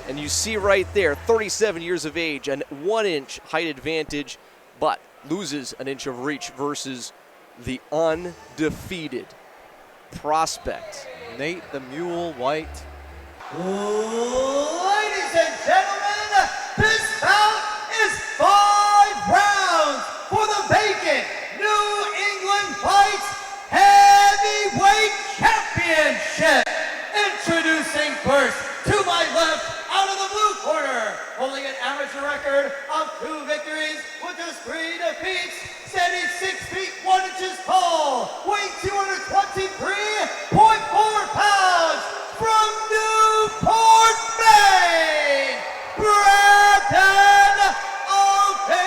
And you see right there, 37 years of age and 1 inch height advantage, but loses an inch of reach versus the undefeated prospect, Nate the Mule White. Ladies and gentlemen, this bout is 5 rounds for the vacant New England Fights Heavyweight Championship. Introducing first, to my left, out of the blue corner, holding an amateur record of 2 victories with just 3 defeats, standing 6 feet 1 inches tall, weighing 223.4 pounds, from Newport, Maine, Brandon Oldenburg.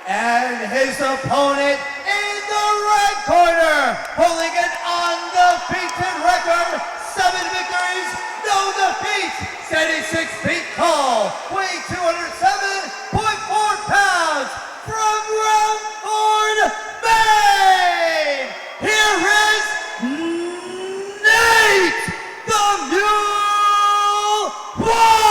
And his opponent in the red corner, holding an undefeated record, 7 victories, no defeats, standing 6 feet tall, weighing 207.4 pounds, from Rumford, Maine. Here is Nate the Mule White.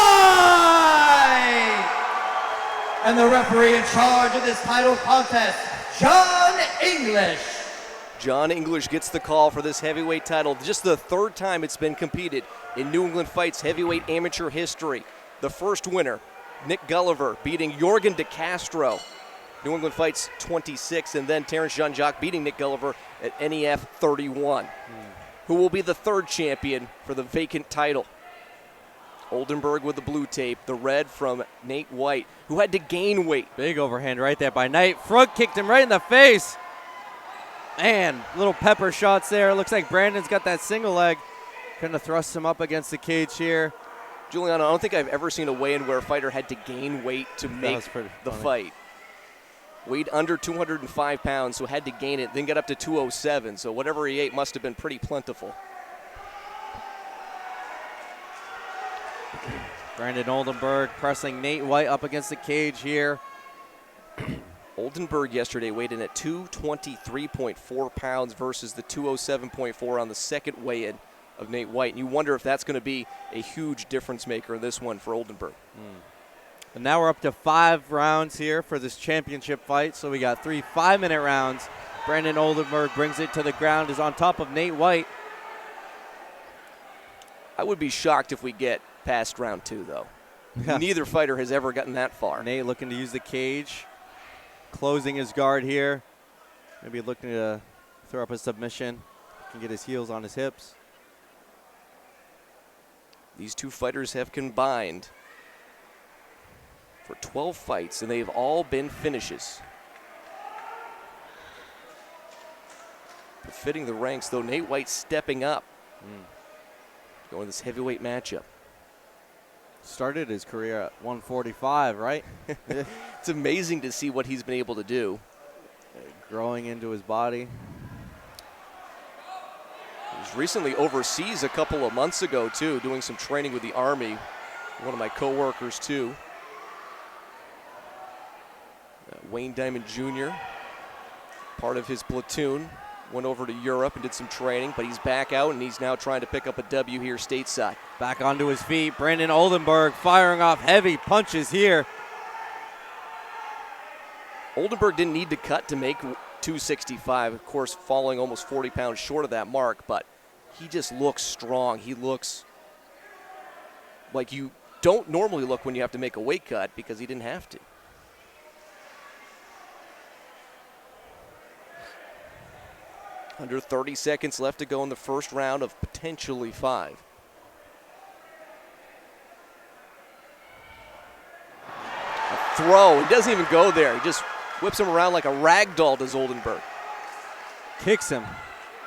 And the referee in charge of this title contest, John English. John English gets the call for this heavyweight title. Just the 3rd time it's been competed in New England Fights heavyweight amateur history. The first winner, Nick Gulliver, beating Jorgen De Castro. New England Fights 26, and then Terrence Jean-Jacques beating Nick Gulliver at NEF 31. Who will be the 3rd champion for the vacant title? Oldenburg with the blue tape, the red from Nate White, who had to gain weight. Big overhand right there by Knight. Front kicked him right in the face. Man, little pepper shots there. Looks like Brandon's got that single leg. Kind of thrust him up against the cage here. Giuliano, I don't think I've ever seen a weigh-in where a fighter had to gain weight to make the fight. Weighed under 205 pounds, so had to gain it, then get up to 207. So whatever he ate must have been pretty plentiful. Brandon Oldenburg pressing Nate White up against the cage here. Oldenburg yesterday weighed in at 223.4 pounds versus the 207.4 on the second weigh-in of Nate White. And you wonder if that's going to be a huge difference maker in this one for Oldenburg. And now we're up to 5 rounds here for this championship fight. So we got 3 5-minute rounds. Brandon Oldenburg brings it to the ground, is on top of Nate White. I would be shocked if we get past round 2, though. Neither fighter has ever gotten that far. Nate looking to use the cage, closing his guard here. Maybe looking to throw up a submission. Can get his heels on his hips. These two fighters have combined for 12 fights, and they've all been finishes. Befitting the ranks, though, Nate White stepping up. Going this heavyweight matchup. Started his career at 145, right? It's amazing to see what he's been able to do. Growing into his body. He was recently overseas a couple of months ago, too, doing some training with the Army. One of my coworkers, too. Wayne Diamond Jr., part of his platoon, went over to Europe and did some training, but he's back out, and he's now trying to pick up a W here stateside. Back onto his feet. Brandon Oldenburg firing off heavy punches here. Oldenburg didn't need to cut to make 265, of course, falling almost 40 pounds short of that mark, but he just looks strong. He looks like you don't normally look when you have to make a weight cut, because he didn't have to. Under 30 seconds left to go in the first round of potentially 5. A throw. He doesn't even go there. He just whips him around like a rag doll, does Oldenburg. Kicks him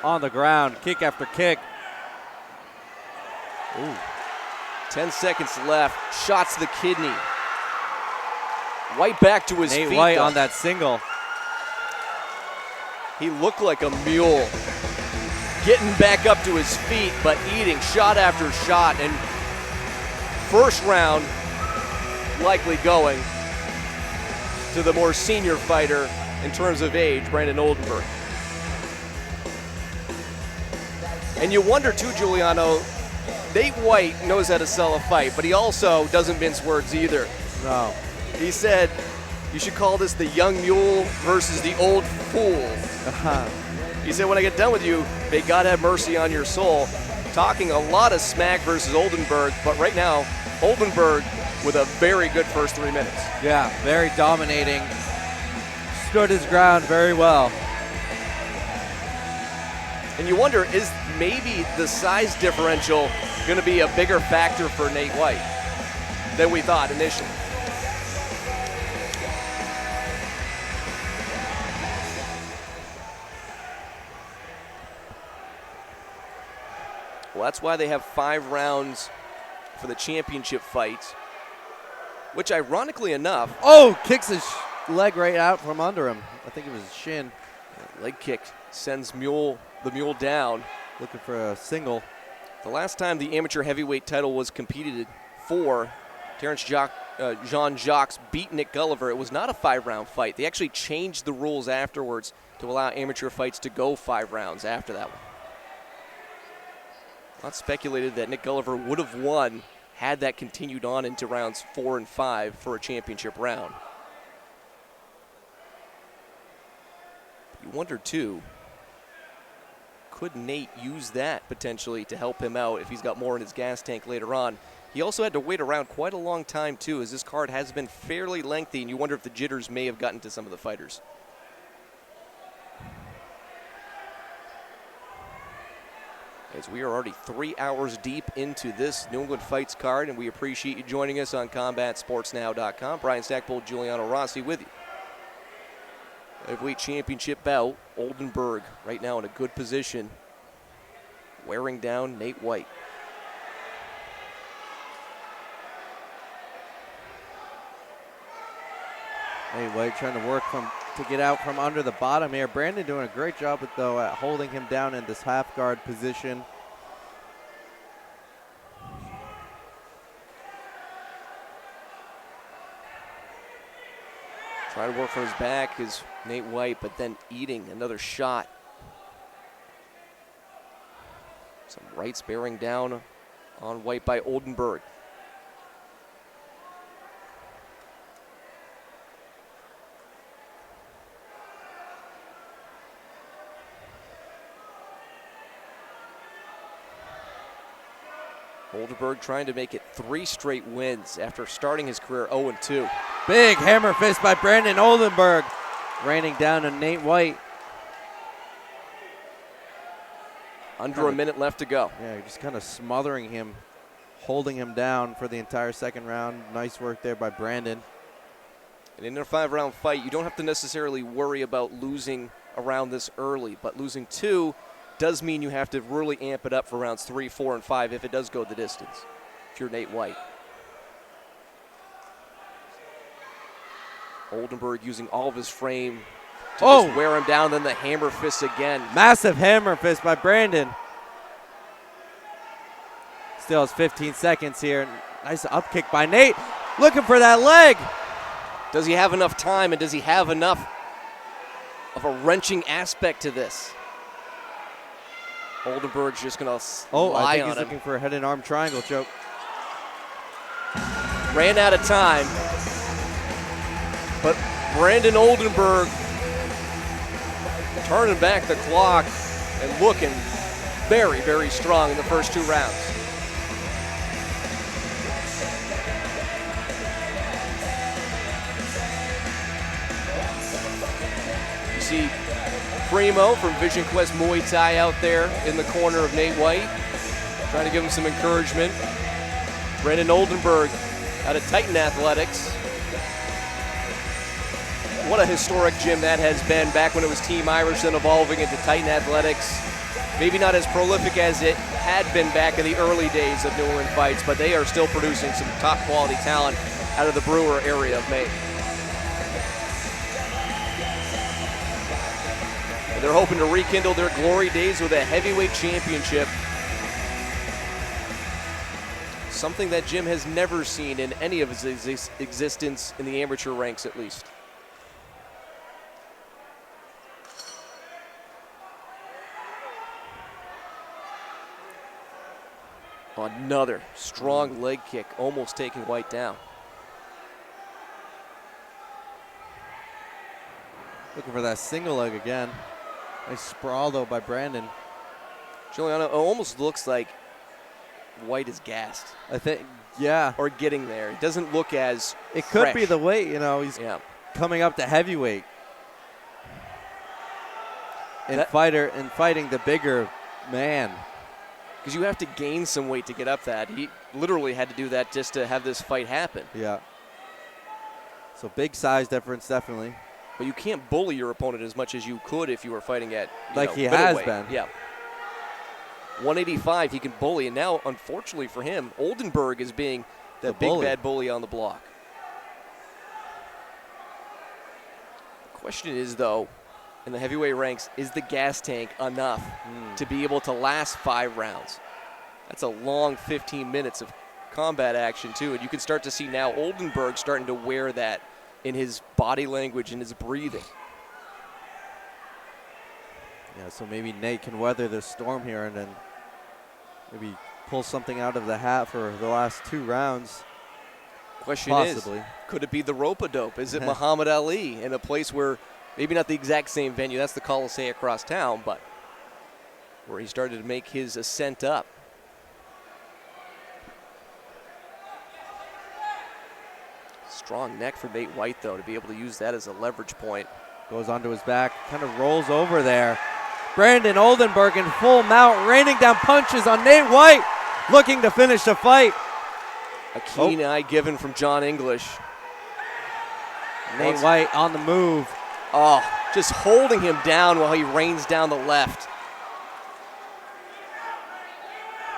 on the ground. Kick after kick. Ooh. 10 seconds left. Shots the kidney. White back to his feet. Nate White on that single. He looked like a mule, getting back up to his feet, but eating shot after shot. And first round likely going to the more senior fighter in terms of age, Brandon Oldenburg. And you wonder too, Giuliano, Nate White knows how to sell a fight, but he also doesn't mince words either. No. He said, you should call this the young mule versus the old fool. He said, when I get done with you, may God have mercy on your soul. Talking a lot of smack versus Oldenburg, but right now, Oldenburg with a very good first 3 minutes. Yeah, very dominating. Stood his ground very well. And you wonder, is maybe the size differential going to be a bigger factor for Nate White than we thought initially? Well, that's why they have 5 rounds for the championship fight, which ironically enough... Oh, kicks his leg right out from under him. I think it was his shin. Leg kick sends the mule down. Looking for a single. The last time the amateur heavyweight title was competed for, Terrence Jean-Jacques beat Nick Gulliver. It was not a 5-round fight. They actually changed the rules afterwards to allow amateur fights to go 5 rounds after that one. Not speculated that Nick Gulliver would have won had that continued on into rounds 4 and 5 for a championship round. You wonder, too, could Nate use that potentially to help him out if he's got more in his gas tank later on? He also had to wait around quite a long time, too, as this card has been fairly lengthy, and you wonder if the jitters may have gotten to some of the fighters. As we are already 3 hours deep into this New England Fights card, and we appreciate you joining us on CombatSportsNow.com. Brian Stackpole, Giuliano Rossi with you. Heavyweight championship bout, Oldenburg right now in a good position, wearing down Nate White. Nate White trying to work to get out from under the bottom here. Brandon doing a great job though at holding him down in this half guard position. Trying to work from his back is Nate White, but then eating another shot. Some rights bearing down on White by Oldenburg. Oldenburg trying to make it 3 straight wins after starting his career 0-2. Big hammer fist by Brandon Oldenburg, raining down on Nate White. Under a minute left to go. Yeah, just kind of smothering him, holding him down for the entire second round. Nice work there by Brandon. And in a 5-round fight, you don't have to necessarily worry about losing around this early, but losing 2 does mean you have to really amp it up for rounds 3, 4, and 5 if it does go the distance, if you're Nate White. Oldenburg using all of his frame to just wear him down, then the hammer fist again. Massive hammer fist by Brandon. Still has 15 seconds here. Nice up kick by Nate. Looking for that leg. Does he have enough time, and does he have enough of a wrenching aspect to this? Oldenburg's just going to lie I think on he's him. looking for a head and arm triangle choke. Ran out of time. But Brandon Oldenburg turning back the clock and looking very, very strong in the first 2 rounds. You see Primo from Vision Quest Muay Thai out there in the corner of Nate White, trying to give him some encouragement. Brandon Oldenburg out of Titan Athletics. What a historic gym that has been back when it was Team Irish, then evolving into Titan Athletics. Maybe not as prolific as it had been back in the early days of New England Fights, but they are still producing some top quality talent out of the Brewer area of Maine. They're hoping to rekindle their glory days with a heavyweight championship. Something that Jim has never seen in any of his existence in the amateur ranks, at least. Another strong leg kick, almost taking White down. Looking for that single leg again. Nice sprawl, though, by Brandon. Juliano, it almost looks like White is gassed. I think, yeah. Or getting there. It doesn't look as It could fresh. be the weight, you know. He's coming up to heavyweight. And fighting the bigger man. Because you have to gain some weight to get up that. He literally had to do that just to have this fight happen. Yeah. So big size difference, definitely. But you can't bully your opponent as much as you could if you were fighting at he has middleweight. been. Yeah. 185, he can bully. And now, unfortunately for him, Oldenburg is being the big bad bully on the block. The question is, though, in the heavyweight ranks, is the gas tank enough to be able to last 5 rounds? That's a long 15 minutes of combat action, too. And you can start to see now Oldenburg starting to wear that in his body language and his breathing. Yeah, so maybe Nate can weather the storm here and then maybe pull something out of the hat for the last 2 rounds. Question Possibly. is, could it be the rope-a-dope? Is it Muhammad Ali in a place where maybe not the exact same venue, that's the Coliseum across town, but where he started to make his ascent up? Strong neck for Nate White, though, to be able to use that as a leverage point. Goes onto his back, kind of rolls over there. Brandon Oldenburg in full mount, raining down punches on Nate White, looking to finish the fight. A keen eye given from John English. Nate White on the move. Oh, just holding him down while he rains down the left.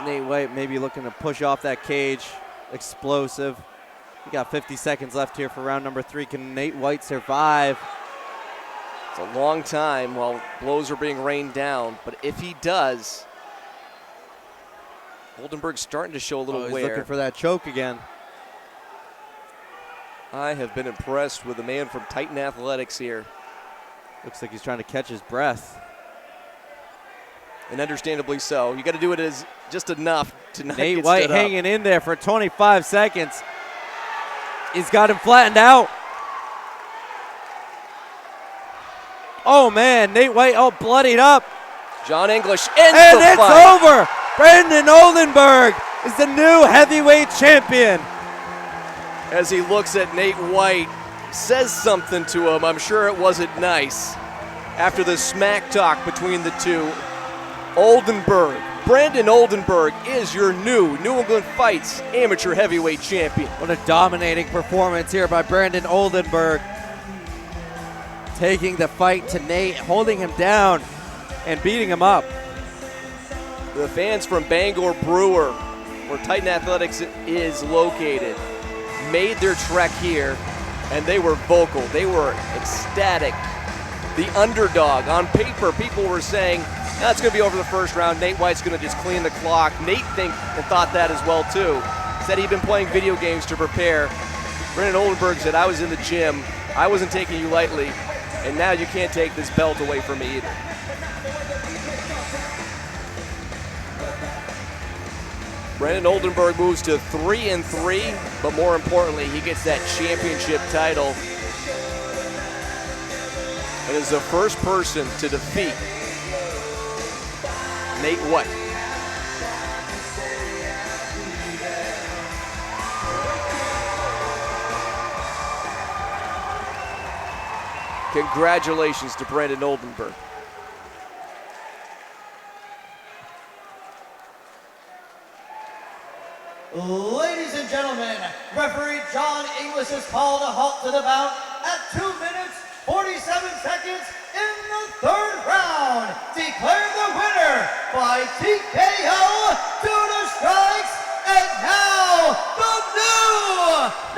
Nate White maybe looking to push off that cage. Explosive. We got 50 seconds left here for round number 3. Can Nate White survive? It's a long time while blows are being rained down, but if he does, Oldenburg's starting to show a little he's wear. looking for that choke again. I have been impressed with the man from Titan Athletics here. Looks like he's trying to catch his breath. And understandably so. You got to do it as just enough to not Nate get White stood up. hanging in there for 25 seconds. He's got him flattened out. Oh, man, Nate White all bloodied up. John English ends and the it's fight. over. Brandon Oldenburg is the new heavyweight champion. As he looks at Nate White, says something to him. I'm sure it wasn't nice. After the smack talk between the two, Oldenburg, Brandon Oldenburg is your new England Fights amateur heavyweight champion. What a dominating performance here by Brandon Oldenburg. Taking the fight to Nate, holding him down and beating him up. The fans from Bangor Brewer, where Titan Athletics is located, made their trek here, and they were vocal. They were ecstatic. The underdog. On paper, people were saying, it's going to be over the first round. Nate White's going to just clean the clock. Nate thought that as well, too. Said he'd been playing video games to prepare. Brandon Oldenburg said, I was in the gym. I wasn't taking you lightly. And now you can't take this belt away from me either. Brandon Oldenburg moves to 3-3, but more importantly, he gets that championship title and is the first person to defeat Nate White. Congratulations to Brandon Oldenburg. Ladies and gentlemen, referee John English has called a halt to the bout at 2 minutes, 47 seconds in the 3rd round. Declare the winner by TKO due to strikes. And now, the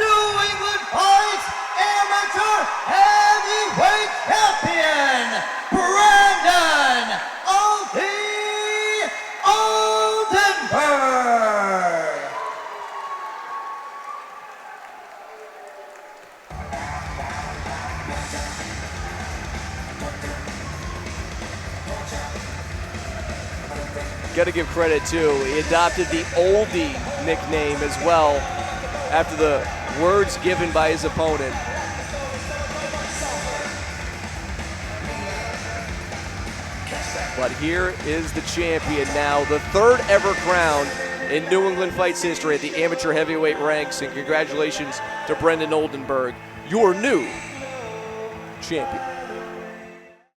New England Fights Amateur Heavyweight Champion, Brandon Oldenburg. Got to give credit too. He adopted the oldie nickname as well after the words given by his opponent. But here is the champion now, the third ever crowned in New England Fights history at the amateur heavyweight ranks. And congratulations to Brendan Oldenburg, your new champion.